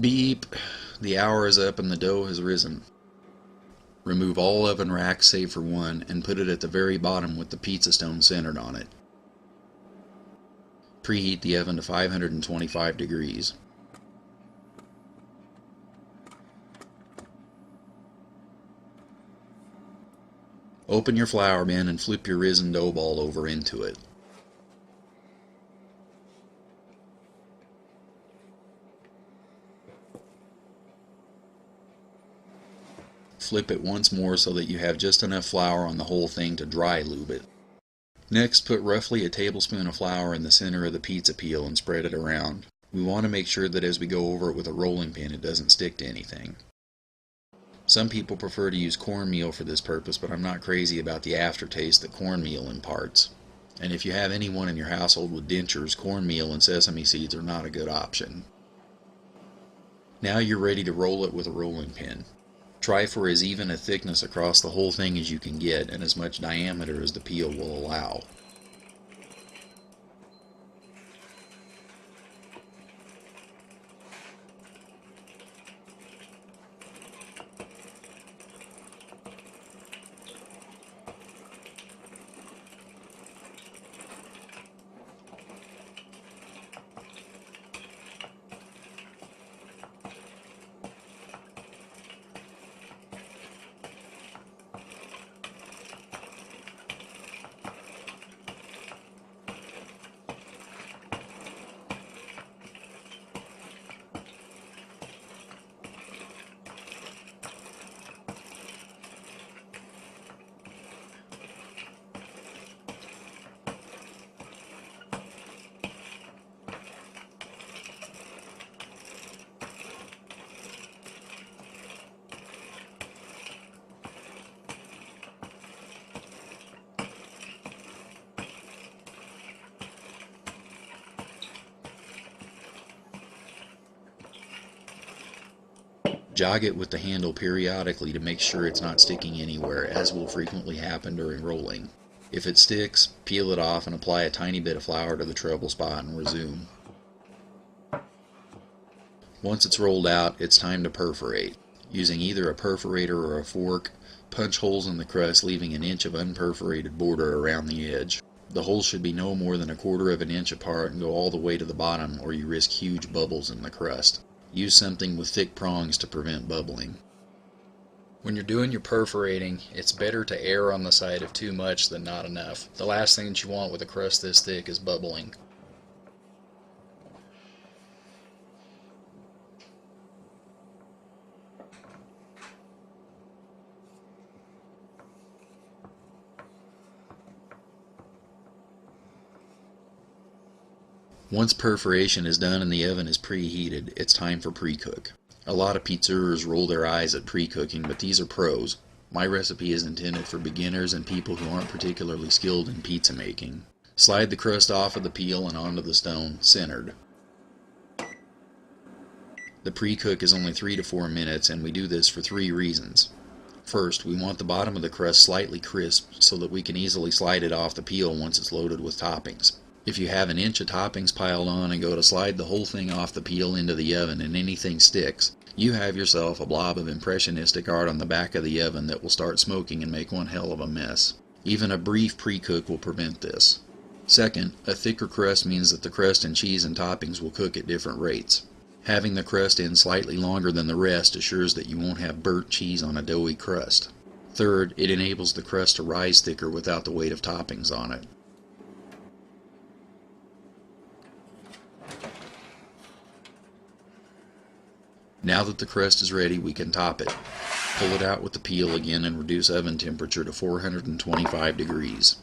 Beep! The hour is up and the dough has risen. Remove all oven racks save for one and put it at the very bottom with the pizza stone centered on it. Preheat the oven to 525 degrees. Open your flour bin and flip your risen dough ball over into it. Flip it once more so that you have just enough flour on the whole thing to dry lube it. Next, put roughly a tablespoon of flour in the center of the pizza peel and spread it around. We want to make sure that as we go over it with a rolling pin it doesn't stick to anything. Some people prefer to use cornmeal for this purpose, but I'm not crazy about the aftertaste that cornmeal imparts. And if you have anyone in your household with dentures, cornmeal and sesame seeds are not a good option. Now you're ready to roll it with a rolling pin. Try for as even a thickness across the whole thing as you can get and as much diameter as the peel will allow. Jog it with the handle periodically to make sure it's not sticking anywhere, as will frequently happen during rolling. If it sticks, peel it off and apply a tiny bit of flour to the trouble spot and resume. Once it's rolled out, it's time to perforate. Using either a perforator or a fork, punch holes in the crust, leaving an inch of unperforated border around the edge. The holes should be no more than 1/4 of an inch apart and go all the way to the bottom, or you risk huge bubbles in the crust. Use something with thick prongs to prevent bubbling. When you're doing your perforating, it's better to err on the side of too much than not enough. The last thing that you want with a crust this thick is bubbling. Once perforation is done and the oven is preheated, it's time for pre-cook. A lot of pizzerias roll their eyes at pre-cooking, but these are pros. My recipe is intended for beginners and people who aren't particularly skilled in pizza making. Slide the crust off of the peel and onto the stone, centered. The pre-cook is only 3 to 4 minutes, and we do this for 3 reasons. First, we want the bottom of the crust slightly crisp so that we can easily slide it off the peel once it's loaded with toppings. If you have an inch of toppings piled on and go to slide the whole thing off the peel into the oven and anything sticks, you have yourself a blob of impressionistic art on the back of the oven that will start smoking and make one hell of a mess. Even a brief pre-cook will prevent this. Second, a thicker crust means that the crust and cheese and toppings will cook at different rates. Having the crust in slightly longer than the rest assures that you won't have burnt cheese on a doughy crust. Third, it enables the crust to rise thicker without the weight of toppings on it. Now that the crust is ready, we can top it. Pull it out with the peel again and reduce oven temperature to 425 degrees.